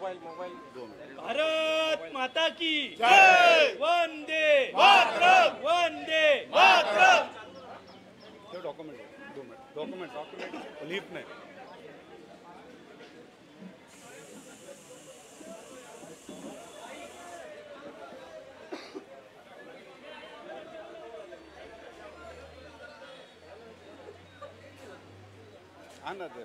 भारत माता की जय। वंदे मातरम, वंदे मातरम। डॉक्यूमेंट लीफ में आना दे।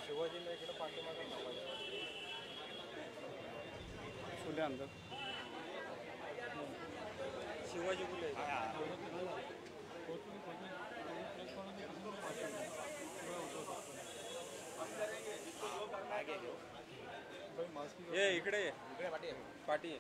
शिवाजी ने इकडे पाठीमागे अंदर शिवाजी बोले ये इकडे पाठी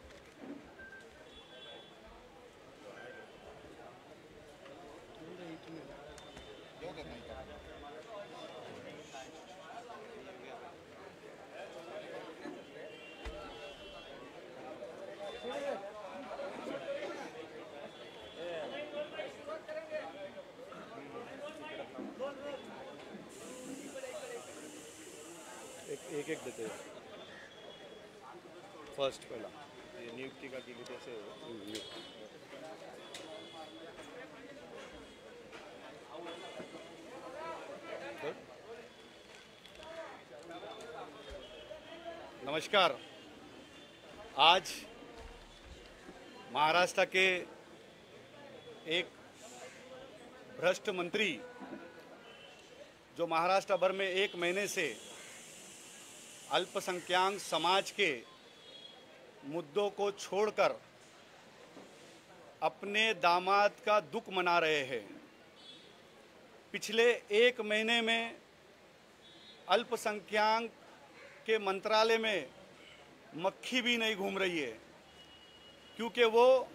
एक एक देते फर्स्ट पहला ये नियुक्ति का के लिए कैसे नमस्कार। आज महाराष्ट्र के एक भ्रष्ट मंत्री जो महाराष्ट्र भर में 1 महीने से अल्पसंख्यक समाज के मुद्दों को छोड़कर अपने दामाद का दुख मना रहे हैं। पिछले 1 महीने में अल्पसंख्यक के मंत्रालय में मक्खी भी नहीं घूम रही है, क्योंकि वो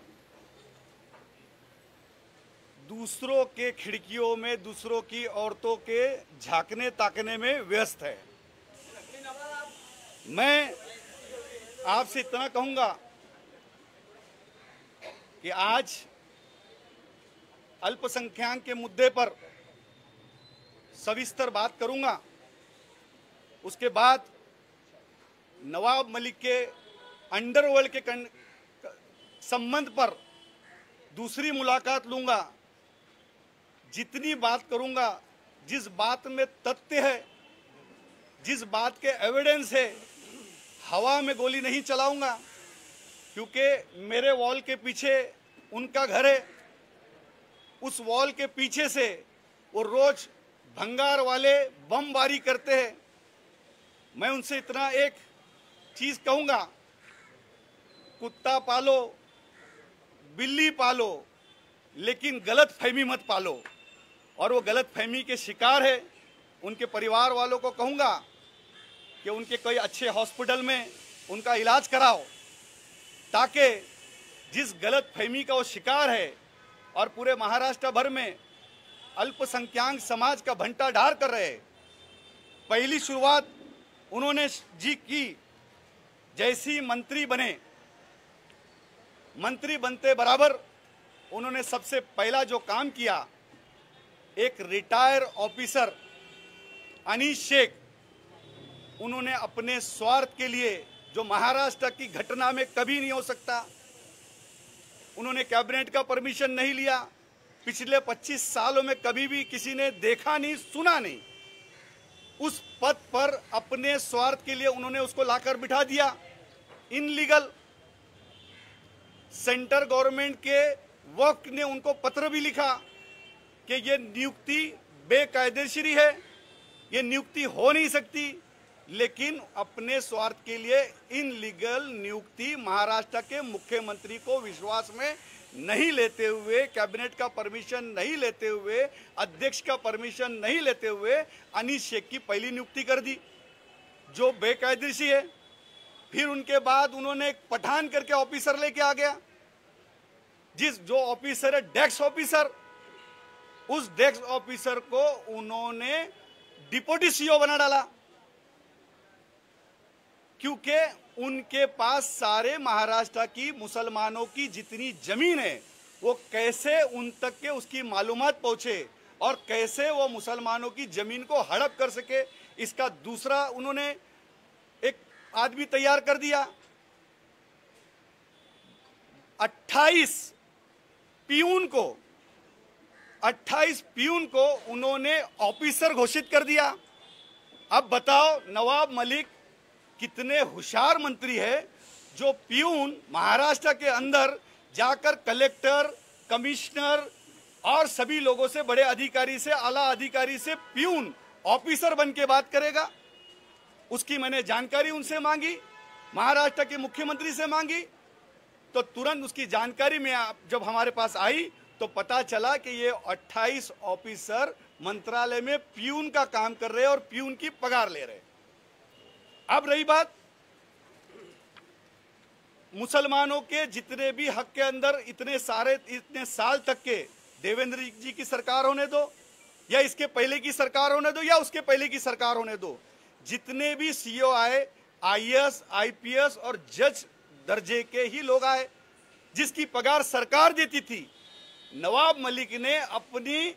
दूसरों के खिड़कियों में दूसरों की औरतों के झांकने ताकने में व्यस्त है। मैं आपसे इतना कहूंगा कि आज अल्पसंख्यक के मुद्दे पर सविस्तर बात करूंगा। उसके बाद नवाब मलिक के अंडरवर्ल्ड के संबंध पर दूसरी मुलाकात लूंगा। जितनी बात करूंगा, जिस बात में तथ्य है, जिस बात के एविडेंस है, हवा में गोली नहीं चलाऊंगा, क्योंकि मेरे वॉल के पीछे उनका घर है। उस वॉल के पीछे से वो रोज भंगार वाले बमबारी करते हैं। मैं उनसे इतना एक चीज कहूंगा, कुत्ता पालो, बिल्ली पालो, लेकिन गलत फहमी मत पालो। और वो गलत फहमी के शिकार है। उनके परिवार वालों को कहूंगा कि उनके कोई अच्छे हॉस्पिटल में उनका इलाज कराओ, ताकि जिस गलत फहमी का वो शिकार है और पूरे महाराष्ट्र भर में अल्पसंख्यक समाज का भंटा ढार कर रहे। पहली शुरुआत उन्होंने जी की, जैसी मंत्री बने, मंत्री बनते बराबर उन्होंने सबसे पहला जो काम किया, एक रिटायर ऑफिसर अनीश शेख, उन्होंने अपने स्वार्थ के लिए, जो महाराष्ट्र की घटना में कभी नहीं हो सकता, उन्होंने कैबिनेट का परमिशन नहीं लिया। पिछले 25 सालों में कभी भी किसी ने देखा नहीं, सुना नहीं। उस पद पर अपने स्वार्थ के लिए उन्होंने उसको लाकर बिठा दिया। इनलीगल सेंटर गवर्नमेंट के वक्त ने उनको पत्र भी लिखा कि ये नियुक्ति बेकायदेशीर है, ये नियुक्ति हो नहीं सकती। लेकिन अपने स्वार्थ के लिए इनलीगल नियुक्ति महाराष्ट्र के मुख्यमंत्री को विश्वास में नहीं लेते हुए, कैबिनेट का परमिशन नहीं लेते हुए, अध्यक्ष का परमिशन नहीं लेते हुए अनीश शेख की पहली नियुक्ति कर दी, जो बेकायदेशी है। फिर उनके बाद उन्होंने एक पठान करके ऑफिसर लेके आ गया, जो ऑफिसर है डेस्क ऑफिसर, उस डेस्क ऑफिसर को उन्होंने डिप्टी सीईओ बना डाला, क्योंकि उनके पास सारे महाराष्ट्र की मुसलमानों की जितनी जमीन है वो कैसे उन तक के उसकी मालूमात पहुंचे, और कैसे वो मुसलमानों की जमीन को हड़प कर सके, इसका दूसरा उन्होंने एक आदमी तैयार कर दिया। 28 पियून को उन्होंने ऑफिसर घोषित कर दिया। अब बताओ नवाब मलिक कितने होशियार मंत्री है, जो पियून महाराष्ट्र के अंदर जाकर कलेक्टर, कमिश्नर और सभी लोगों से, बड़े अधिकारी से, आला अधिकारी से पियून ऑफिसर बन के बात करेगा। उसकी मैंने जानकारी उनसे मांगी, महाराष्ट्र के मुख्यमंत्री से मांगी, तो तुरंत उसकी जानकारी में जब हमारे पास आई तो पता चला कि ये 28 ऑफिसर मंत्रालय में पियून का काम कर रहे हैं और पियून की पगार ले रहे हैं। अब रही बात मुसलमानों के जितने भी हक के अंदर इतने साल तक के, देवेंद्र जी की सरकार होने दो या इसके पहले की सरकार होने दो या उसके पहले की सरकार होने दो, जितने भी सीओ आए आईएएस, आईपीएस और जज दर्जे के ही लोग आए, जिसकी पगार सरकार देती थी। नवाब मलिक ने अपनी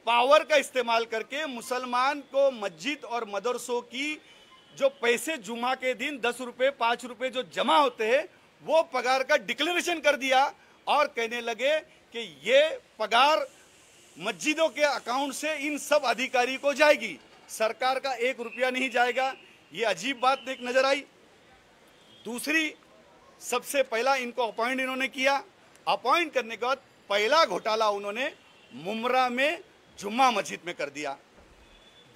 पावर का इस्तेमाल करके मुसलमान को मस्जिद और मदरसों की जो पैसे जुमा के दिन 10 रुपए 5 रुपए जो जमा होते हैं, वो पगार का डिक्लेरेशन कर दिया और कहने लगे कि ये पगार मस्जिदों के अकाउंट से इन सब अधिकारी को जाएगी, सरकार का 1 रुपया नहीं जाएगा। ये अजीब बात एक नजर आई। दूसरी, सबसे पहला इनको अपॉइंट इन्होंने किया। अपॉइंट करने के बाद पहला घोटाला उन्होंने मुमरा में जुम्मा मस्जिद में कर दिया,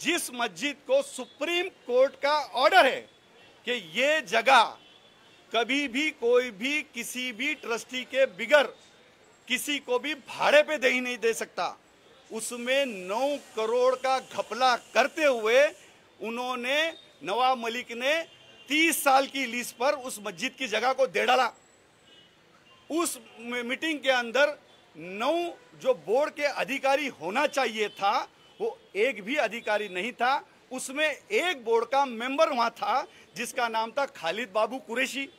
जिस मस्जिद को सुप्रीम कोर्ट का ऑर्डर है कि ये जगह कभी भी कोई भी किसी भी ट्रस्टी के बिगर किसी को भी भाड़े पे दे नहीं दे सकता। उसमें 9 करोड़ का घपला करते हुए उन्होंने, नवाब मलिक ने 30 साल की लीज पर उस मस्जिद की जगह को दे डाला। उस मीटिंग के अंदर 9 जो बोर्ड के अधिकारी होना चाहिए था, वो एक भी अधिकारी नहीं था। उसमें एक बोर्ड का मेंबर वहां था जिसका नाम था खालिद बाबू कुरैशी।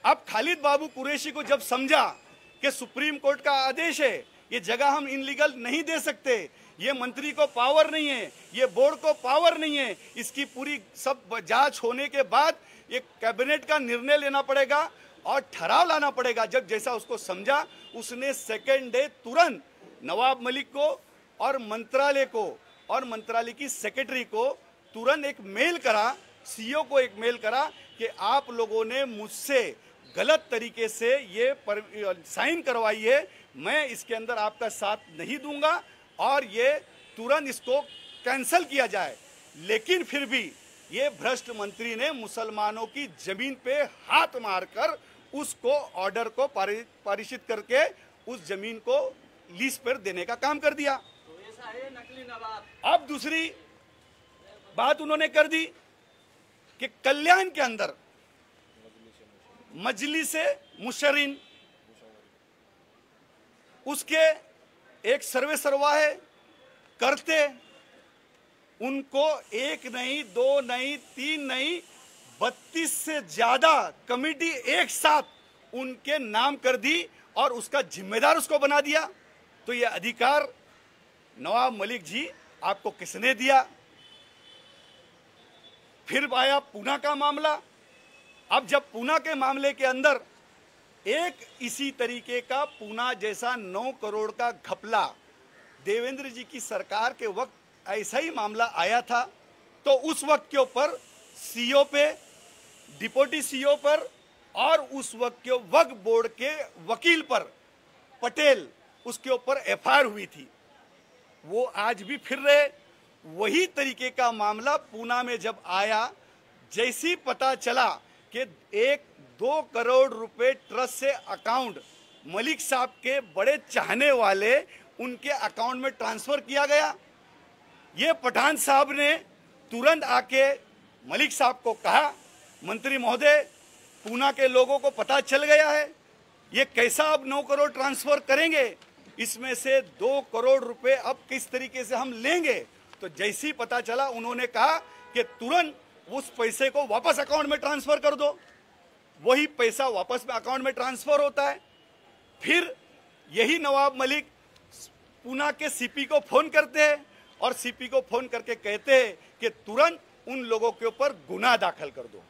अब खालिद बाबू कुरैशी को जब समझा कि सुप्रीम कोर्ट का आदेश है, ये जगह हम इनलीगल नहीं दे सकते, ये मंत्री को पावर नहीं है, ये बोर्ड को पावर नहीं है, इसकी पूरी सब जांच होने के बाद ये कैबिनेट का निर्णय लेना पड़ेगा और ठहराव लाना पड़ेगा। जब जैसा उसको समझा, उसने सेकेंड डे तुरंत नवाब मलिक को और मंत्रालय को और मंत्रालय की सेक्रेटरी को तुरंत एक मेल करा, सीईओ को एक मेल करा कि आप लोगों ने मुझसे गलत तरीके से ये साइन करवाई है, मैं इसके अंदर आपका साथ नहीं दूंगा और ये तुरंत इसको कैंसिल किया जाए। लेकिन फिर भी ये भ्रष्ट मंत्री ने मुसलमानों की जमीन पे हाथ मारकर उसको ऑर्डर को पारित करके उस जमीन को लीज पर देने का काम कर दिया। तो ऐसा है नकली नवाब। अब दूसरी बात उन्होंने कर दी कि कल्याण के अंदर मजलिसे मुशर्रीन, उसके एक सर्वे सरवा है करते, उनको 1 नहीं 2 नहीं 3 नहीं 32 से ज्यादा कमेटी एक साथ उनके नाम कर दी और उसका जिम्मेदार उसको बना दिया। तो ये अधिकार नवाब मलिक जी आपको किसने दिया? फिर आया पूना का मामला। अब जब पूना के मामले के अंदर एक इसी तरीके का पूना जैसा 9 करोड़ का घपला देवेंद्र जी की सरकार के वक्त ऐसा ही मामला आया था, तो उस वक्त के ऊपर सीईओ पे, डिप्टी सीईओ पर और उस वक्त के वक्फ बोर्ड के वकील पर पटेल, उसके ऊपर एफआईआर हुई थी। वो आज भी फिर रहे। वही तरीके का मामला पूना में जब आया, जैसी पता चला कि 1-2 करोड़ रुपए ट्रस्ट से अकाउंट मलिक साहब के बड़े चाहने वाले उनके अकाउंट में ट्रांसफर किया गया, ये पठान साहब ने तुरंत आके मलिक साहब को कहा, मंत्री महोदय, पूना के लोगों को पता चल गया है, ये कैसा अब 9 करोड़ ट्रांसफर करेंगे, इसमें से 2 करोड़ रुपए अब किस तरीके से हम लेंगे। तो जैसे ही पता चला, उन्होंने कहा कि तुरंत उस पैसे को वापस अकाउंट में ट्रांसफर कर दो। वही पैसा वापस में अकाउंट में ट्रांसफर होता है। फिर यही नवाब मलिक पूना के सीपी को फोन करते हैं और सीपी को फोन करके कहते हैं कि तुरंत उन लोगों के ऊपर गुनाह दाखिल कर दो।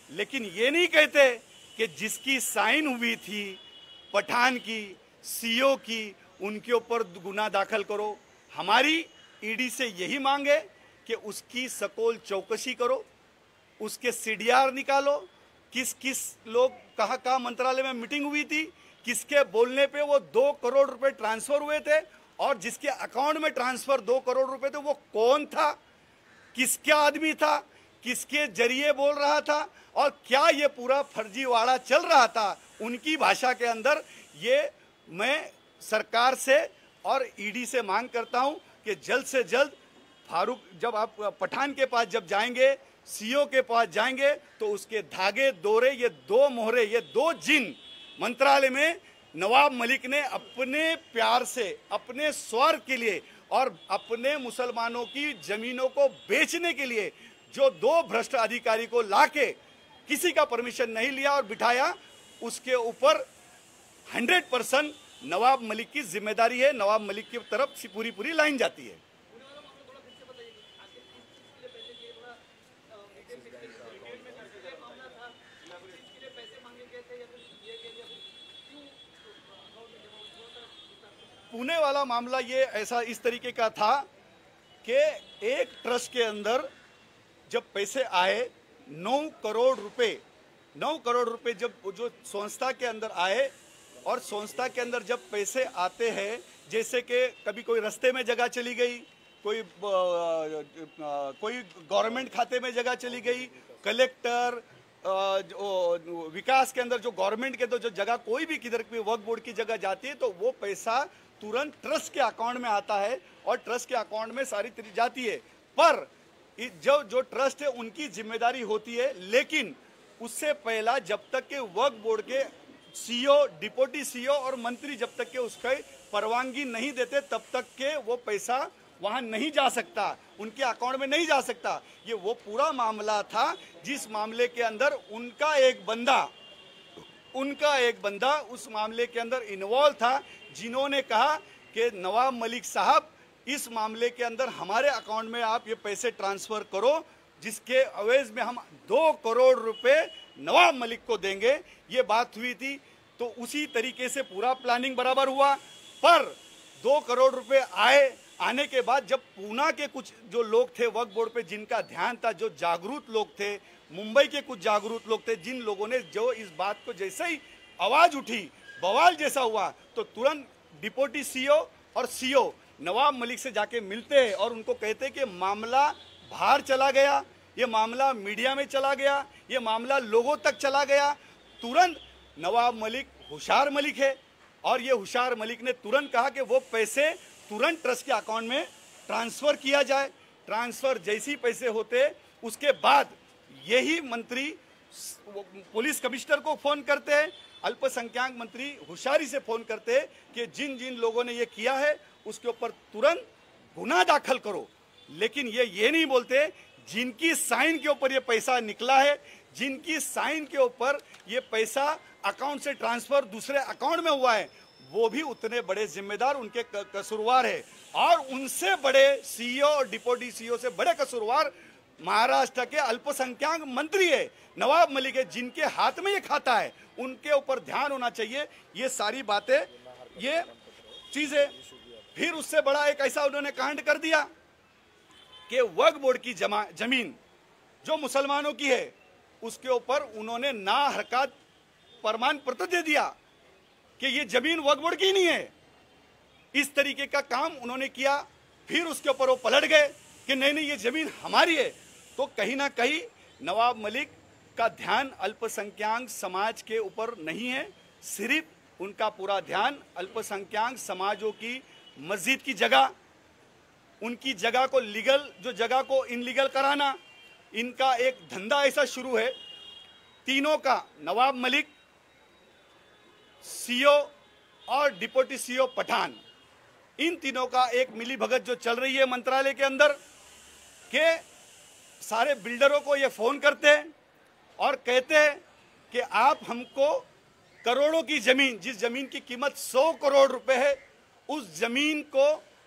लेकिन ये नहीं कहते कि जिसकी साइन हुई थी पठान की, सीओ की, उनके ऊपर गुनाह दाखिल करो। हमारी ईडी से यही मांग है कि उसकी सकोल चौकसी करो, उसके सीडीआर निकालो, किस किस लोग कहाँ मंत्रालय में मीटिंग हुई थी, किसके बोलने पे वो 2 करोड़ रुपए ट्रांसफर हुए थे और जिसके अकाउंट में ट्रांसफर 2 करोड़ रुपए थे वो कौन था, किसका आदमी था, किसके जरिए बोल रहा था और क्या ये पूरा फर्जीवाड़ा चल रहा था उनकी भाषा के अंदर। ये मैं सरकार से और ईडी से मांग करता हूं कि जल्द से जल्द फारूक, जब आप पठान के पास जब जाएंगे, सीओ के पास जाएंगे, तो उसके धागे दोरे, ये 2 मोहरे, ये 2 जिन मंत्रालय में नवाब मलिक ने अपने प्यार से, अपने स्वार्थ के लिए और अपने मुसलमानों की जमीनों को बेचने के लिए जो 2 भ्रष्ट अधिकारी को लाके किसी का परमिशन नहीं लिया और बिठाया, उसके ऊपर 100% नवाब मलिक की जिम्मेदारी है। नवाब मलिक की तरफ से पूरी लाइन जाती है। पुणे वाला मामला ये ऐसा इस तरीके का था कि एक ट्रस्ट के अंदर जब पैसे आए 9 करोड़ रुपए जब जो संस्था के अंदर आए और संस्था के अंदर जब पैसे आते हैं, जैसे कि कभी कोई रास्ते में जगह चली गई, कोई गवर्नमेंट खाते में जगह चली गई, कलेक्टर विकास के अंदर जो गवर्नमेंट के तो जो जगह कोई भी किधर भी वक्फ बोर्ड की जगह जाती है तो वो पैसा तुरंत ट्रस्ट के अकाउंट में आता है और ट्रस्ट के अकाउंट में सारी चीज जाती है। पर जो ट्रस्ट है उनकी जिम्मेदारी होती है, लेकिन उससे पहला जब तक के वक्फ बोर्ड के सीईओ, डिप्टी सीईओ और मंत्री जब तक के उसका परवानगी नहीं देते तब तक के वो पैसा वहां नहीं जा सकता, उनके अकाउंट में नहीं जा सकता। ये वो पूरा मामला था जिस मामले के अंदर उनका एक बंदा उस मामले के अंदर इन्वॉल्व था, जिन्होंने कहा कि नवाब मलिक साहब इस मामले के अंदर हमारे अकाउंट में आप ये पैसे ट्रांसफर करो, जिसके अवेज में हम 2 करोड़ रुपए नवाब मलिक को देंगे। ये बात हुई थी, तो उसी तरीके से पूरा प्लानिंग बराबर हुआ। पर 2 करोड़ रुपए आने के बाद जब पूना के कुछ जो लोग थे वक्फ बोर्ड पे, जिनका ध्यान था, जो जागरूक लोग थे, मुंबई के कुछ जागरूक लोग थे, जिन लोगों ने जो इस बात को जैसे ही आवाज उठी, बवाल जैसा हुआ, तो तुरंत डिप्टी सीईओ और सीईओ नवाब मलिक से जाके मिलते हैं और उनको कहते हैं कि मामला बाहर चला गया, ये मामला मीडिया में चला गया, ये मामला लोगों तक चला गया। तुरंत नवाब मलिक होशियार मलिक है और ये होशियार मलिक ने तुरंत कहा कि वो पैसे तुरंत ट्रस्ट के अकाउंट में ट्रांसफर किया जाए। ट्रांसफर जैसे ही पैसे होते उसके बाद यही मंत्री पुलिस कमिश्नर को फोन करते हैं, अल्पसंख्यक मंत्री होशियारी से फोन करते हैं कि जिन जिन लोगों ने ये किया है उसके ऊपर तुरंत गुनाह दाखिल करो। लेकिन ये नहीं बोलते जिनकी साइन के ऊपर ये पैसा निकला है, जिनकी साइन के ऊपर ये पैसा अकाउंट से ट्रांसफर दूसरे अकाउंट में हुआ है, वो भी उतने बड़े जिम्मेदार, उनके कसूरवार है। और उनसे बड़े सीईओ और डिप्टी सीईओ से बड़े कसूरवार महाराष्ट्र के अल्पसंख्यक मंत्री है, नवाब मलिक है, जिनके हाथ में ये खाता है, उनके ऊपर ध्यान होना चाहिए। ये सारी बातें, ये चीजें, फिर उससे बड़ा एक ऐसा उन्होंने कांड कर दिया कि वक्फ बोर्ड की जमीन जो मुसलमानों की है उसके ऊपर उन्होंने ना हरकत प्रमाण पत्र दे दिया कि ये जमीन वक्फ बोर्ड की नहीं है। इस तरीके का काम उन्होंने किया। फिर उसके ऊपर वो पलट गए कि नहीं ये जमीन हमारी है। तो कहीं ना कहीं नवाब मलिक का ध्यान अल्पसंख्यक समाज के ऊपर नहीं है, सिर्फ उनका पूरा ध्यान अल्पसंख्यक समाजों की मस्जिद की जगह, उनकी जगह को लीगल, जो जगह को इनलीगल कराना, इनका एक धंधा ऐसा शुरू है। तीनों का, नवाब मलिक, सीईओ और डिप्टी सीईओ पठान, इन तीनों का एक मिली भगत जो चल रही है मंत्रालय के अंदर, के सारे बिल्डरों को ये फोन करते हैं और कहते हैं कि आप हमको करोड़ों की जमीन, जिस जमीन की कीमत 100 करोड़ रुपए है, उस जमीन को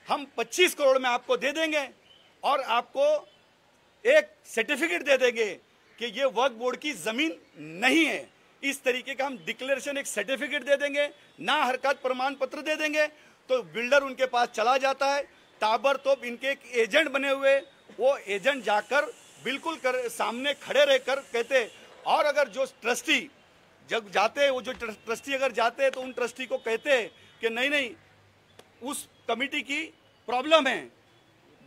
हम 25 करोड़ में आपको दे देंगे और आपको एक सर्टिफिकेट दे देंगे कि ये वक्फ बोर्ड की जमीन नहीं है। इस तरीके का हम डिक्लेरेशन, एक सर्टिफिकेट दे देंगे, ना हरकत प्रमाण पत्र दे देंगे। तो बिल्डर उनके पास चला जाता है, ताबड़तोड़ इनके एक एजेंट बने हुए, वो एजेंट जाकर बिल्कुल सामने खड़े रहकर कहते। और अगर जो ट्रस्टी जब जाते हैं, वो जो ट्रस्टी अगर जाते हैं तो उन ट्रस्टी को कहते हैं कि नहीं उस कमेटी की प्रॉब्लम है।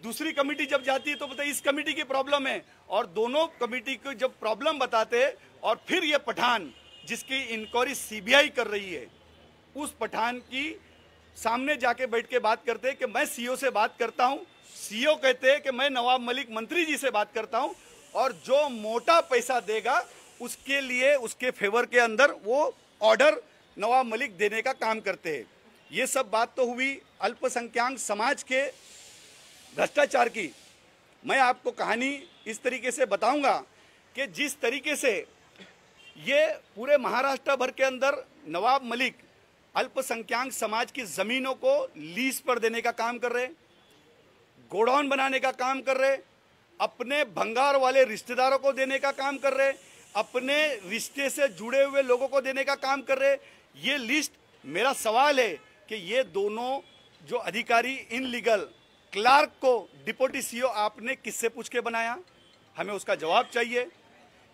दूसरी कमेटी जब जाती है तो बताइए इस कमेटी की प्रॉब्लम है, और दोनों कमेटी को जब प्रॉब्लम बताते हैं और फिर ये पठान जिसकी इंक्वायरी सीबीआई कर रही है, उस पठान की सामने जाके बैठ के बात करते हैं कि मैं सीओ से बात करता हूं। सीओ कहते हैं कि मैं नवाब मलिक मंत्री जी से बात करता हूं, और जो मोटा पैसा देगा उसके लिए उसके फेवर के अंदर वो ऑर्डर नवाब मलिक देने का काम करते हैं। ये सब बात तो हुई अल्पसंख्यक समाज के भ्रष्टाचार की। मैं आपको कहानी इस तरीके से बताऊंगा कि जिस तरीके से ये पूरे महाराष्ट्र भर के अंदर नवाब मलिक अल्पसंख्यक समाज की जमीनों को लीज पर देने का काम कर रहे, गोडाउन बनाने का काम कर रहे, अपने भंगार वाले रिश्तेदारों को देने का काम कर रहे, अपने रिश्ते से जुड़े हुए लोगों को देने का काम कर रहे। ये लिस्ट, मेरा सवाल है कि ये दोनों जो अधिकारी इनलीगल क्लार्क को डिप्टी सीओ आपने किससे पूछ के बनाया? हमें उसका जवाब चाहिए।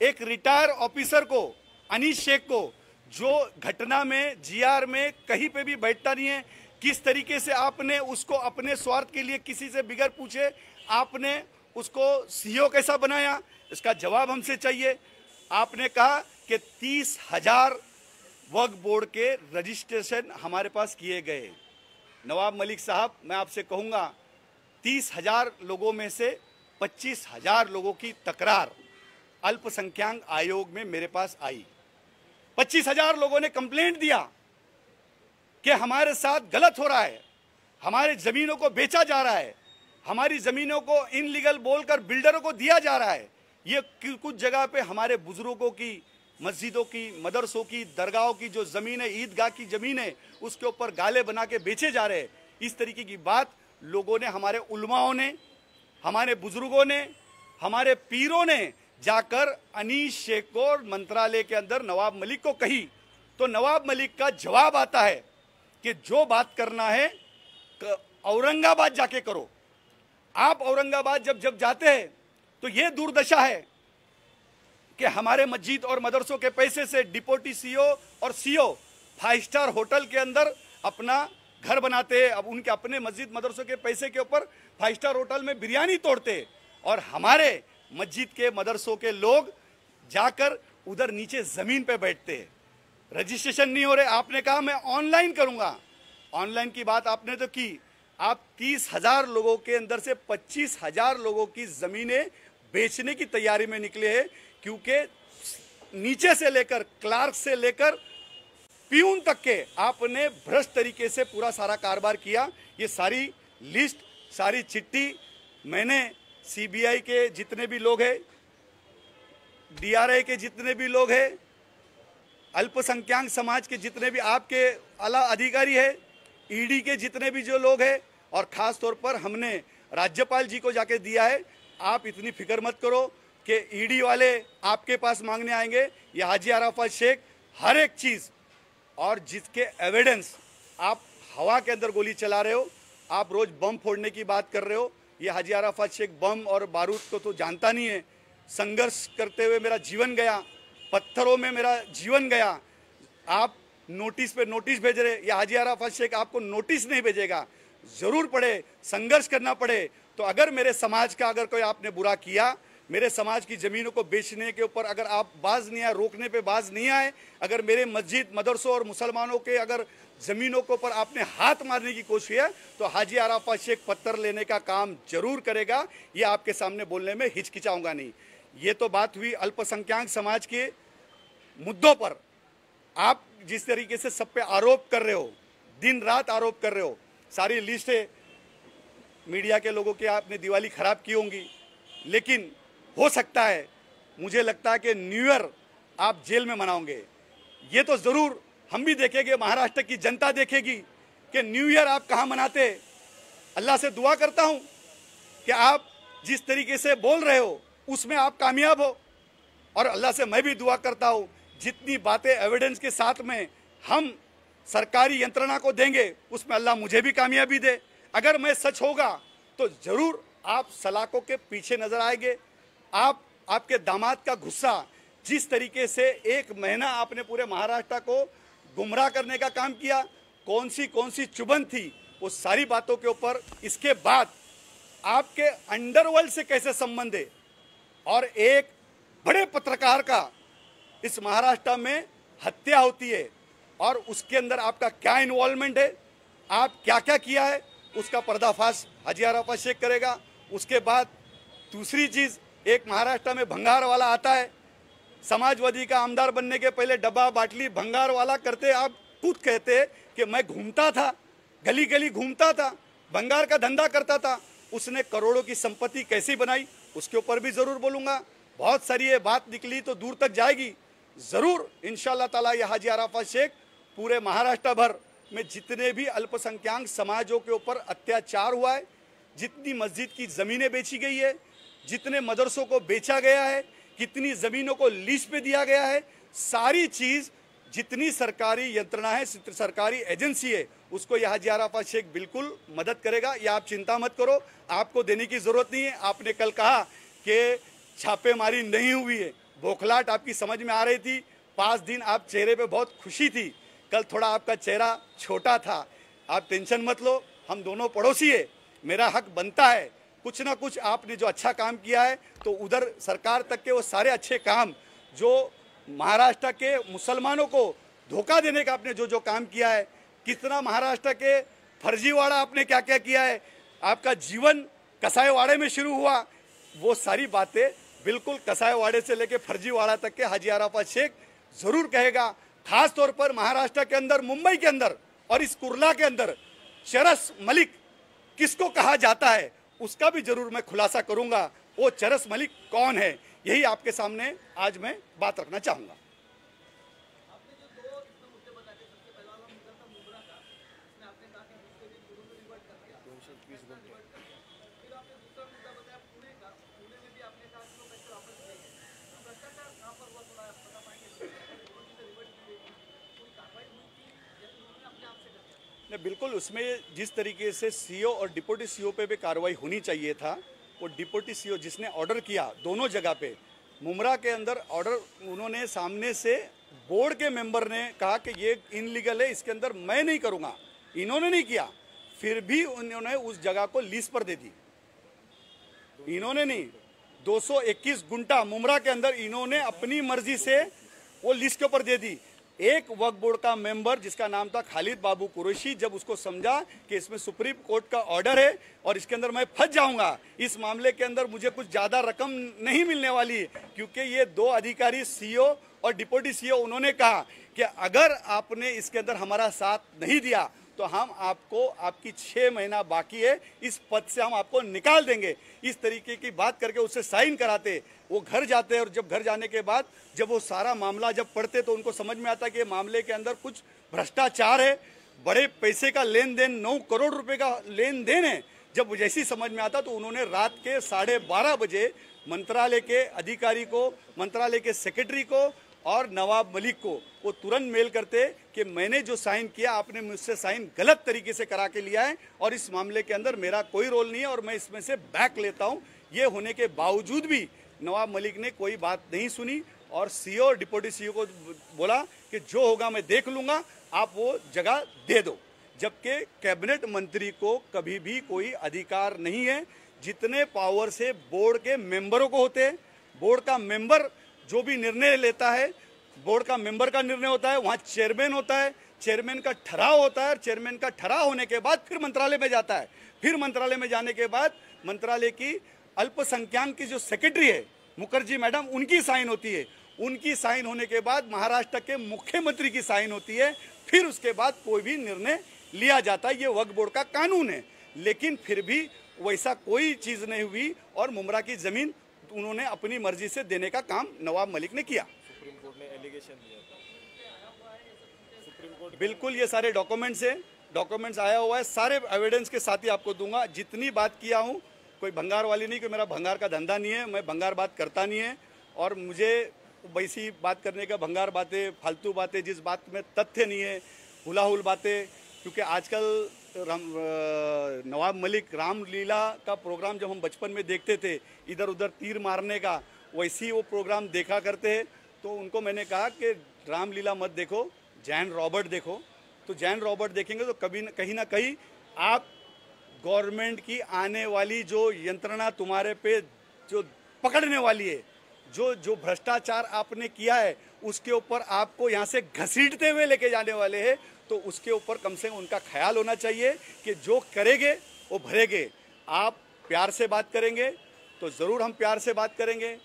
एक रिटायर ऑफिसर को, अनीश शेख को, जो घटना में जीआर में कहीं पे भी बैठता नहीं है, किस तरीके से आपने उसको अपने स्वार्थ के लिए किसी से बिगैर पूछे आपने उसको सीओ कैसा बनाया? इसका जवाब हमसे चाहिए। आपने कहा कि 30,000 वक्फ बोर्ड के रजिस्ट्रेशन हमारे पास किए गए। नवाब मलिक साहब, मैं आपसे कहूँगा 30,000 लोगों में से 25,000 लोगों की तकरार अल्पसंख्यक आयोग में मेरे पास आई। 25,000 लोगों ने कंप्लेंट दिया कि हमारे साथ गलत हो रहा है, हमारे जमीनों को बेचा जा रहा है, हमारी जमीनों को इनलीगल बोलकर बिल्डरों को दिया जा रहा है। ये कुछ जगह पे हमारे बुजुर्गों की, मस्जिदों की, मदरसों की, दरगाहों की जो ज़मीन है, ईदगाह की ज़मीन है, उसके ऊपर गाले बना के बेचे जा रहे हैं। इस तरीके की बात लोगों ने, हमारे उलमाओं ने, हमारे बुजुर्गों ने, हमारे पीरों ने जाकर अनीश शेख को मंत्रालय के अंदर नवाब मलिक को कही। तो नवाब मलिक का जवाब आता है कि जो बात करना है औरंगाबाद जाके करो। आप औरंगाबाद जब जाते हैं तो ये दुर्दशा है कि हमारे मस्जिद और मदरसों के पैसे से डिप्टी सीओ और सीओ 5 स्टार होटल के अंदर अपना घर बनाते हैं। अब उनके अपने मस्जिद मदरसों के पैसे के ऊपर 5 स्टार होटल में बिरयानी तोड़ते, और हमारे मस्जिद के मदरसों के लोग जाकर उधर नीचे जमीन पे बैठते हैं। रजिस्ट्रेशन नहीं हो रहे। आपने कहा मैं ऑनलाइन करूंगा। ऑनलाइन की बात आपने तो की। आप 30,000 लोगों के अंदर से 25,000 लोगों की जमीनें बेचने की तैयारी में निकले हैं, क्योंकि नीचे से लेकर क्लार्क से लेकर प्यून तक के आपने भ्रष्ट तरीके से पूरा सारा कारोबार किया। ये सारी लिस्ट, सारी चिट्ठी मैंने सीबीआई के जितने भी लोग हैं, डीआरआई के जितने भी लोग हैं, अल्पसंख्यक समाज के जितने भी आपके आला अधिकारी है, ईडी के जितने भी जो लोग हैं, और खास तौर पर हमने राज्यपाल जी को जाके दिया है। आप इतनी फिक्र मत करो कि ईडी वाले आपके पास मांगने आएंगे। ये हाजी अराफत शेख हर एक चीज़, और जिसके एविडेंस, आप हवा के अंदर गोली चला रहे हो, आप रोज़ बम फोड़ने की बात कर रहे हो। ये हाजी अराफत शेख बम और बारूद को तो जानता नहीं है। संघर्ष करते हुए मेरा जीवन गया, पत्थरों में मेरा जीवन गया। आप नोटिस पे नोटिस भेज रहे। ये हाजी अराफत शेख आपको नोटिस नहीं भेजेगा। ज़रूर पड़े, संघर्ष करना पड़े। तो अगर मेरे समाज का अगर कोई आपने बुरा किया, मेरे समाज की ज़मीनों को बेचने के ऊपर अगर आप बाज नहीं आए, रोकने पे बाज नहीं आए, अगर मेरे मस्जिद मदरसों और मुसलमानों के अगर ज़मीनों के ऊपर आपने हाथ मारने की कोशिश है, तो हाजी अराफत शेख पत्थर लेने का काम जरूर करेगा। ये आपके सामने बोलने में हिचकिचाऊंगा नहीं। ये तो बात हुई अल्पसंख्यक समाज के मुद्दों पर। आप जिस तरीके से सब पे आरोप कर रहे हो, दिन रात आरोप कर रहे हो, सारी लिस्ट है, मीडिया के लोगों की आपने दिवाली खराब की होंगी, लेकिन हो सकता है, मुझे लगता है कि न्यू ईयर आप जेल में मनाओगे। ये तो ज़रूर हम भी देखेंगे, महाराष्ट्र की जनता देखेगी। कि न्यू ईयर आप कहाँ मनाते। अल्लाह से दुआ करता हूँ कि आप जिस तरीके से बोल रहे हो उसमें आप कामयाब हो, और अल्लाह से मैं भी दुआ करता हूँ जितनी बातें एविडेंस के साथ में हम सरकारी यंत्रणा को देंगे उसमें अल्लाह मुझे भी कामयाबी दे। अगर मैं सच होगा तो ज़रूर आप सलाखों के पीछे नजर आएंगे। आपके दामाद का गुस्सा, जिस तरीके से 1 महीना आपने पूरे महाराष्ट्र को गुमराह करने का काम किया, कौन सी चुभन थी, वो सारी बातों के ऊपर इसके बाद आपके अंडरवर्ल्ड से कैसे संबंध है, और एक बड़े पत्रकार का इस महाराष्ट्र में हत्या होती है और उसके अंदर आपका क्या इन्वॉल्वमेंट है, आप क्या क्या किया है, उसका पर्दाफाश हाजी अराफत शेख करेगा। उसके बाद दूसरी चीज़, एक महाराष्ट्र में भंगार वाला आता है, समाजवादी का आमदार बनने के पहले डब्बा बाटली भंगार वाला करते, आप खुद कहते कि मैं घूमता था, गली गली घूमता था, भंगार का धंधा करता था, उसने करोड़ों की संपत्ति कैसी बनाई, उसके ऊपर भी ज़रूर बोलूँगा। बहुत सारी ये बात निकली तो दूर तक जाएगी, ज़रूर इंशाअल्लाह ताला ये हाजी अराफत शेख पूरे महाराष्ट्र भर में जितने भी अल्पसंख्यक समाजों के ऊपर अत्याचार हुआ है, जितनी मस्जिद की ज़मीनें बेची गई है, जितने मदरसों को बेचा गया है, कितनी ज़मीनों को लीज पे दिया गया है, सारी चीज़ जितनी सरकारी यंत्रणा है, सरकारी एजेंसी है, उसको यह हाजी अराफत शेख बिल्कुल मदद करेगा। या आप चिंता मत करो, आपको देने की ज़रूरत नहीं है। आपने कल कहा कि छापेमारी नहीं हुई है, बौखलाहट आपकी समझ में आ रही थी, 5 दिन आप चेहरे पे बहुत खुशी थी, कल थोड़ा आपका चेहरा छोटा था। आप टेंशन मत लो, हम दोनों पड़ोसी है, मेरा हक बनता है, कुछ ना कुछ आपने जो अच्छा काम किया है तो उधर सरकार तक के वो सारे अच्छे काम जो महाराष्ट्र के मुसलमानों को धोखा देने का आपने जो काम किया है, कितना महाराष्ट्र के फर्जीवाड़ा आपने क्या क्या किया है, आपका जीवन कसाईवाड़े में शुरू हुआ, वो सारी बातें बिल्कुल कसाईवाड़े से लेके फर्जीवाड़ा तक के हाजी अराफत शेख ज़रूर कहेगा। खास तौर पर महाराष्ट्र के अंदर, मुंबई के अंदर और इस कुर्ला के अंदर चरस मलिक किसको कहा जाता है उसका भी जरूर मैं खुलासा करूंगा। वो चरस मलिक कौन है, यही आपके सामने आज मैं बात रखना चाहूंगा। नहीं, बिल्कुल उसमें जिस तरीके से सीओ और डिप्टी सीओ पे भी कार्रवाई होनी चाहिए था, वो डिप्टी सीओ जिसने ऑर्डर किया दोनों जगह पे, मुमरा के अंदर ऑर्डर उन्होंने सामने से बोर्ड के मेंबर ने कहा कि ये इनलीगल है, इसके अंदर मैं नहीं करूँगा, इन्होंने नहीं किया, फिर भी उन्होंने उस जगह को लीज पर दे दी। इन्होंने नहीं, 221 गुंटा मुमरा के अंदर इन्होंने अपनी मर्जी से वो लीज के ऊपर दे दी। एक वक्फ बोर्ड का मेंबर जिसका नाम था खालिद बाबू कुरैशी, जब उसको समझा कि इसमें सुप्रीम कोर्ट का ऑर्डर है और इसके अंदर मैं फंस जाऊंगा, इस मामले के अंदर मुझे कुछ ज़्यादा रकम नहीं मिलने वाली, क्योंकि ये 2 अधिकारी सीओ और डिप्टी सीओ, उन्होंने कहा कि अगर आपने इसके अंदर हमारा साथ नहीं दिया तो हम आपको, आपकी 6 महीना बाकी है, इस पद से हम आपको निकाल देंगे। इस तरीके की बात करके उससे साइन कराते, वो घर जाते, और जब घर जाने के बाद जब वो सारा मामला जब पढ़ते तो उनको समझ में आता कि मामले के अंदर कुछ भ्रष्टाचार है, बड़े पैसे का लेन देन, 9 करोड़ रुपए का लेन देन है। जब जैसी समझ में आता तो उन्होंने रात के 12:30 बजे मंत्रालय के अधिकारी को, मंत्रालय के सेक्रेटरी को और नवाब मलिक को वो तुरंत मेल करते कि मैंने जो साइन किया आपने मुझसे साइन गलत तरीके से करा के लिया है और इस मामले के अंदर मेरा कोई रोल नहीं है और मैं इसमें से बैक लेता हूं। ये होने के बावजूद भी नवाब मलिक ने कोई बात नहीं सुनी और सीओ और डिप्टी सीओ को बोला कि जो होगा मैं देख लूंगा, आप वो जगह दे दो। जबकि कैबिनेट मंत्री को कभी भी कोई अधिकार नहीं है, जितने पावर से बोर्ड के मेंबरों को होते हैं। बोर्ड का मेंबर जो भी निर्णय लेता है, बोर्ड का मेंबर का निर्णय होता है, वहाँ चेयरमैन होता है, चेयरमैन का ठहराव होता है, चेयरमैन का ठहराव होने के बाद फिर मंत्रालय में जाता है, फिर मंत्रालय में जाने के बाद मंत्रालय की अल्पसंख्यक की जो सेक्रेटरी है मुखर्जी मैडम, उनकी साइन होती है, उनकी साइन होने के बाद महाराष्ट्र के मुख्यमंत्री की साइन होती है, फिर उसके बाद कोई भी निर्णय लिया जाता है। ये वक्फ बोर्ड का कानून है, लेकिन फिर भी वैसा कोई चीज़ नहीं हुई और मुमरा की ज़मीन उन्होंने अपनी मर्जी से देने का काम नवाब मलिक ने किया। सुप्रीम कोर्ट ने एलिगेशन दिया था, सुप्रीम कोर्ट बिल्कुल ये सारे डॉक्यूमेंट्स हैं, डॉक्यूमेंट्स आया हुआ है, सारे एविडेंस के साथ ही आपको दूंगा। जितनी बात किया हूँ कोई भंगार वाली नहीं, कि मेरा भंगार का धंधा नहीं है, मैं भंगार बात करता नहीं है। और मुझे वैसी बात करने का, भंगार बातें, फालतू बातें, जिस बात में तथ्य नहीं है, हुलाहुल बातें, क्योंकि आजकल नवाब मलिक रामलीला का प्रोग्राम जब हम बचपन में देखते थे, इधर उधर तीर मारने का, वैसे ही वो प्रोग्राम देखा करते हैं। तो उनको मैंने कहा कि रामलीला मत देखो, जैन रॉबर्ट देखो। तो जैन रॉबर्ट देखेंगे तो कहीं ना कहीं आप गवर्नमेंट की आने वाली जो यंत्रणा तुम्हारे पे जो पकड़ने वाली है, जो भ्रष्टाचार आपने किया है, उसके ऊपर आपको यहाँ से घसीटते हुए लेके जाने वाले हैं। तो उसके ऊपर कम से कम उनका ख्याल होना चाहिए कि जो करेंगे वो भरेंगे। आप प्यार से बात करेंगे तो ज़रूर हम प्यार से बात करेंगे,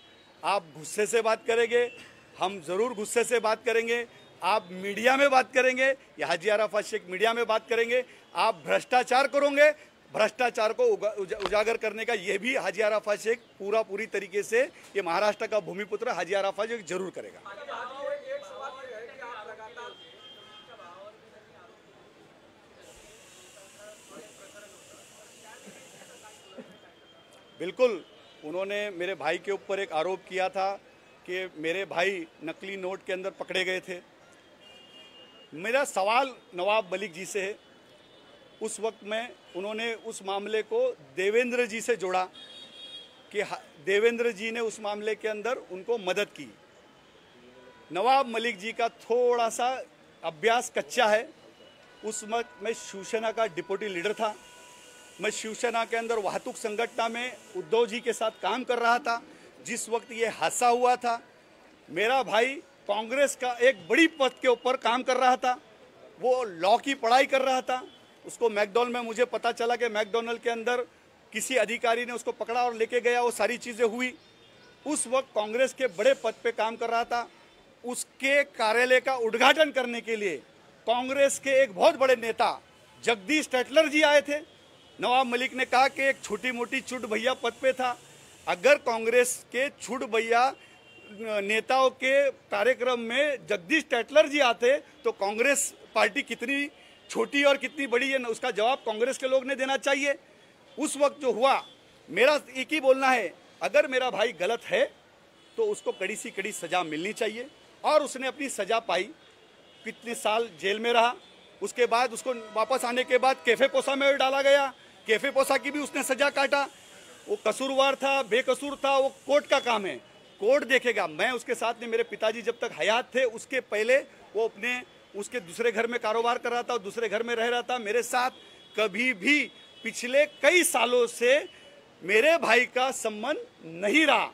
आप गुस्से से बात करेंगे, हम ज़रूर गुस्से से बात करेंगे। आप मीडिया में बात करेंगे, या हाजी अराफत शेख मीडिया में बात करेंगे, आप भ्रष्टाचार करोगे, भ्रष्टाचार को उजागर करने का ये भी हाजी अराफत शेख पूरी तरीके से, ये महाराष्ट्र का भूमिपुत्र हाजी अराफत शेख जरूर करेगा। बिल्कुल, उन्होंने मेरे भाई के ऊपर एक आरोप किया था कि मेरे भाई नकली नोट के अंदर पकड़े गए थे। मेरा सवाल नवाब मलिक जी से है, उस वक्त में उन्होंने उस मामले को देवेंद्र जी से जोड़ा कि देवेंद्र जी ने उस मामले के अंदर उनको मदद की। नवाब मलिक जी का थोड़ा सा अभ्यास कच्चा है। उस वक्त मैं शिवसेना का डिप्टी लीडर था, मैं शिवसेना के अंदर वाहतूक संगठन में उद्धव जी के साथ काम कर रहा था जिस वक्त ये हादसा हुआ था। मेरा भाई कांग्रेस का एक बड़ी पद के ऊपर काम कर रहा था, वो लॉ की पढ़ाई कर रहा था। उसको मैकडॉनल्ड में मुझे पता चला कि मैकडॉनल्ड के अंदर किसी अधिकारी ने उसको पकड़ा और लेके गया, वो सारी चीज़ें हुई। उस वक्त कांग्रेस के बड़े पद पे काम कर रहा था। उसके कार्यालय का उद्घाटन करने के लिए कांग्रेस के एक बहुत बड़े नेता जगदीश टेटलर जी आए थे। नवाब मलिक ने कहा कि एक छोटी मोटी छुट भैया पद पे था, अगर कांग्रेस के छुट भैया नेताओं के कार्यक्रम में जगदीश टेटलर जी आते तो कांग्रेस पार्टी कितनी छोटी और कितनी बड़ी है, उसका जवाब कांग्रेस के लोग ने देना चाहिए। उस वक्त जो हुआ, मेरा एक ही बोलना है, अगर मेरा भाई गलत है तो उसको कड़ी सी कड़ी सजा मिलनी चाहिए। और उसने अपनी सजा पाई, कितने साल जेल में रहा। उसके बाद उसको वापस आने के बाद कैफे पोसा में डाला गया, कैफे पोसा की भी उसने सजा काटा। वो कसूरवार था, बेकसूर था, वो कोर्ट का काम है, कोर्ट देखेगा। मैं उसके साथ में, मेरे पिताजी जब तक हयात थे उसके पहले वो अपने उसके दूसरे घर में कारोबार कर रहा था और दूसरे घर में रह रहा था। मेरे साथ कभी भी पिछले कई सालों से मेरे भाई का संबंध नहीं रहा,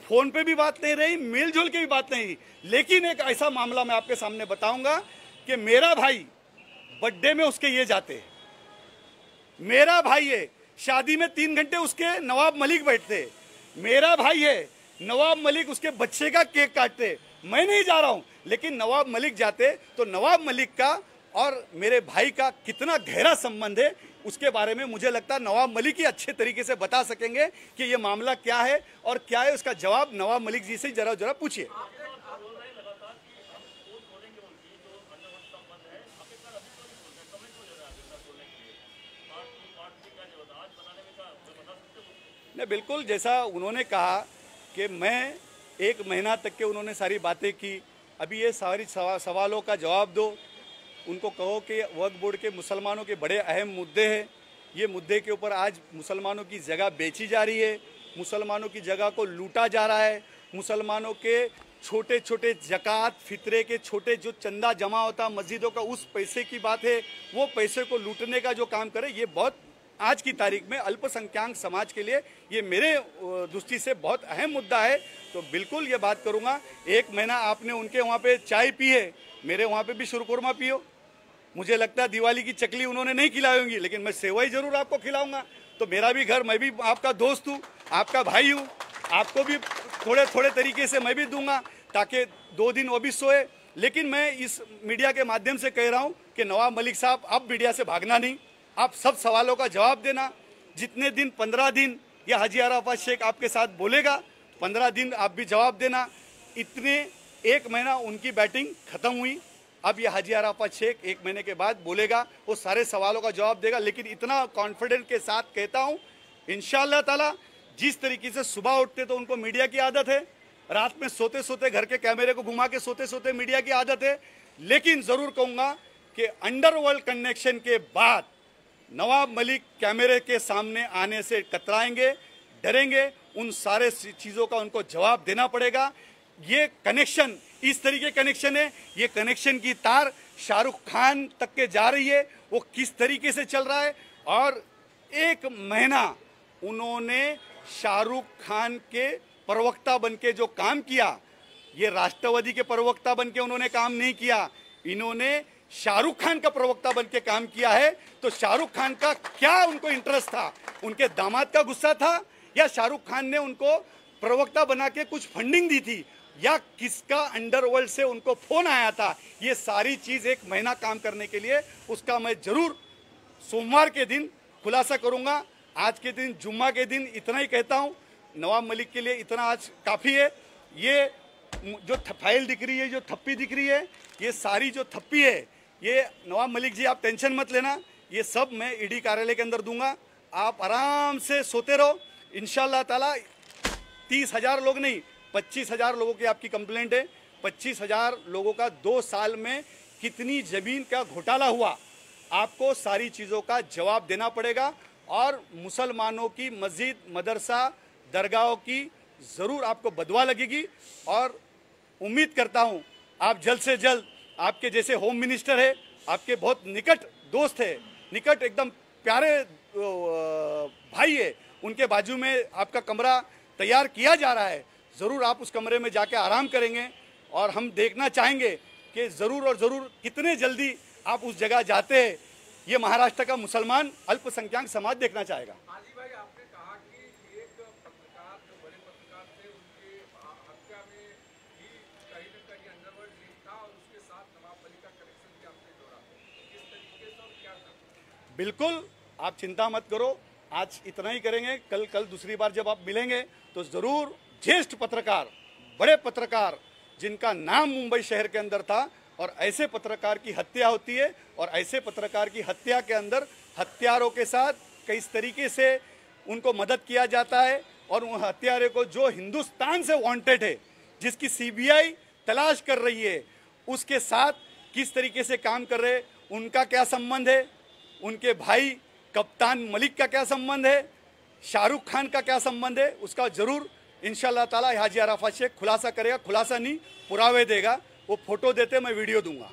फोन पे भी बात नहीं रही, मिलजुल के भी बात नहीं। लेकिन एक ऐसा मामला मैं आपके सामने बताऊंगा कि मेरा भाई बर्थडे में उसके ये जाते, मेरा भाई है, शादी में 3 घंटे उसके नवाब मलिक बैठते, मेरा भाई है, नवाब मलिक उसके बच्चे का केक काटते। मैं नहीं जा रहा हूं, लेकिन नवाब मलिक जाते तो नवाब मलिक का और मेरे भाई का कितना गहरा संबंध है उसके बारे में मुझे लगता है नवाब मलिक ही अच्छे तरीके से बता सकेंगे कि ये मामला क्या है और क्या है। उसका जवाब नवाब मलिक जी से जरा पूछिए। नहीं, बिल्कुल, जैसा उन्होंने कहा कि मैं 1 महीना तक के उन्होंने सारी बातें की। अभी ये सारी सवालों का जवाब दो, उनको कहो कि वक्फ बोर्ड के मुसलमानों के बड़े अहम मुद्दे हैं, ये मुद्दे के ऊपर आज मुसलमानों की जगह बेची जा रही है, मुसलमानों की जगह को लूटा जा रहा है, मुसलमानों के छोटे छोटे ज़कात फितरे के छोटे जो चंदा जमा होता मस्जिदों का, उस पैसे की बात है, वो पैसे को लूटने का जो काम करे, ये बहुत आज की तारीख में अल्पसंख्यक समाज के लिए ये मेरे दृष्टि से बहुत अहम मुद्दा है। तो बिल्कुल ये बात करूँगा। 1 महीना आपने उनके वहाँ पे चाय पी है, मेरे वहाँ पे भी शुरकुरमा पियो। मुझे लगता है दिवाली की चकली उन्होंने नहीं खिलाई होंगी, लेकिन मैं सेवई जरूर आपको खिलाऊंगा। तो मेरा भी घर, मैं भी आपका दोस्त हूँ, आपका भाई हूँ, आपको भी थोड़े थोड़े तरीके से मैं भी दूंगा ताकि 2 दिन वो भी सोए। लेकिन मैं इस मीडिया के माध्यम से कह रहा हूँ कि नवाब मलिक साहब, आप मीडिया से भागना नहीं, आप सब सवालों का जवाब देना। जितने दिन 15 दिन या हाजी अराफत शेख आपके साथ बोलेगा, 15 दिन आप भी जवाब देना। इतने 1 महीना उनकी बैटिंग खत्म हुई, अब ये हाजी अराफत शेख 1 महीने के बाद बोलेगा, वो सारे सवालों का जवाब देगा। लेकिन इतना कॉन्फिडेंस के साथ कहता हूँ, इंशाअल्लाह ताला जिस तरीके से सुबह उठते तो उनको मीडिया की आदत है, रात में सोते सोते घर के कैमरे को घुमा के सोते सोते मीडिया की आदत है। लेकिन ज़रूर कहूँगा कि अंडरवर्ल्ड कनेक्शन के बाद नवाब मलिक कैमरे के सामने आने से कतराएंगे, डरेंगे। उन सारे चीज़ों का उनको जवाब देना पड़ेगा। ये कनेक्शन इस तरीके कनेक्शन है, ये कनेक्शन की तार शाहरुख खान तक के जा रही है, वो किस तरीके से चल रहा है। और 1 महीना उन्होंने शाहरुख खान के प्रवक्ता बनके जो काम किया, ये राष्ट्रवादी के प्रवक्ता बनके उन्होंने काम नहीं किया, इन्होंने शाहरुख खान का प्रवक्ता बनके काम किया है। तो शाहरुख खान का क्या उनको इंटरेस्ट था? उनके दामाद का गुस्सा था, या शाहरुख खान ने उनको प्रवक्ता बना के कुछ फंडिंग दी थी, या किसका अंडरवर्ल्ड से उनको फोन आया था? ये सारी चीज 1 महीना काम करने के लिए उसका मैं जरूर सोमवार के दिन खुलासा करूंगा। आज के दिन जुम्मा के दिन इतना ही कहता हूं, नवाब मलिक के लिए इतना आज काफी है। ये जो फाइल दिख रही है, जो थप्पी दिख रही है, ये सारी जो थप्पी है, ये नवाब मलिक जी आप टेंशन मत लेना, ये सब मैं ईडी कार्यालय के अंदर दूंगा। आप आराम से सोते रहो। इंशाअल्लाह ताला 30,000 लोग नहीं, 25,000 लोगों की आपकी कंप्लेंट है। 25,000 लोगों का 2 साल में कितनी जमीन का घोटाला हुआ, आपको सारी चीज़ों का जवाब देना पड़ेगा। और मुसलमानों की मस्जिद, मदरसा, दरगाहों की ज़रूर आपको बदवा लगेगी। और उम्मीद करता हूँ आप जल्द से जल्द, आपके जैसे होम मिनिस्टर है, आपके बहुत निकट दोस्त है, निकट एकदम प्यारे भाई है, उनके बाजू में आपका कमरा तैयार किया जा रहा है। ज़रूर आप उस कमरे में जाके आराम करेंगे और हम देखना चाहेंगे कि ज़रूर और ज़रूर कितने जल्दी आप उस जगह जाते हैं। ये महाराष्ट्र का मुसलमान अल्पसंख्यक समाज देखना चाहेगा। हाजी भाई, आपने कहा कि एक पत्रकार, जो बड़े पत्रकार थे, उनके हत्या में ही कहीं न कहीं अंडरवर्ल्ड लिंक था और उसके साथ नवाब मलिक का कनेक्शन भी आपने जोड़ा। किस तरीके से और क्या था? बिल्कुल, आप चिंता मत करो, आज इतना ही करेंगे। कल दूसरी बार जब आप मिलेंगे तो ज़रूर ज्येष्ठ पत्रकार, बड़े पत्रकार जिनका नाम मुंबई शहर के अंदर था, और ऐसे पत्रकार की हत्या होती है, और ऐसे पत्रकार की हत्या के अंदर हत्यारों के साथ किस तरीके से उनको मदद किया जाता है, और उन हत्यारे को जो हिंदुस्तान से वांटेड है, जिसकी सीबीआई तलाश कर रही है, उसके साथ किस तरीके से काम कर रहे, उनका क्या संबंध है, उनके भाई कप्तान मलिक का क्या संबंध है, शाहरुख खान का क्या संबंध है, उसका जरूर इंशाअल्लाह ताला हाजी अराफत शेख खुलासा करेगा। खुलासा नहीं, पुरावे देगा। वो फोटो देते मैं वीडियो दूंगा।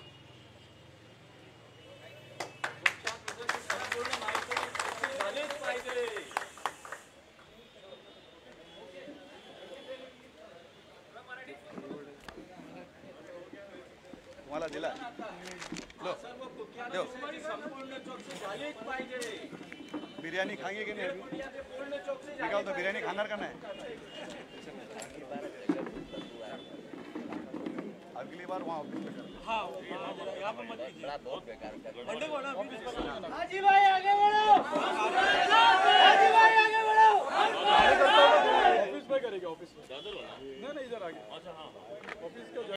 तुम्हाला दिला लो, देव. बिर्याणी खाएंगे की नाही? मी काय होतं, बिर्याणी खाणार का नाही? अगली बार वहाँ ऑफिस में हाँ, यहाँ पर मत कीजिए। बहुत बेकार कर हाजी भाई आगे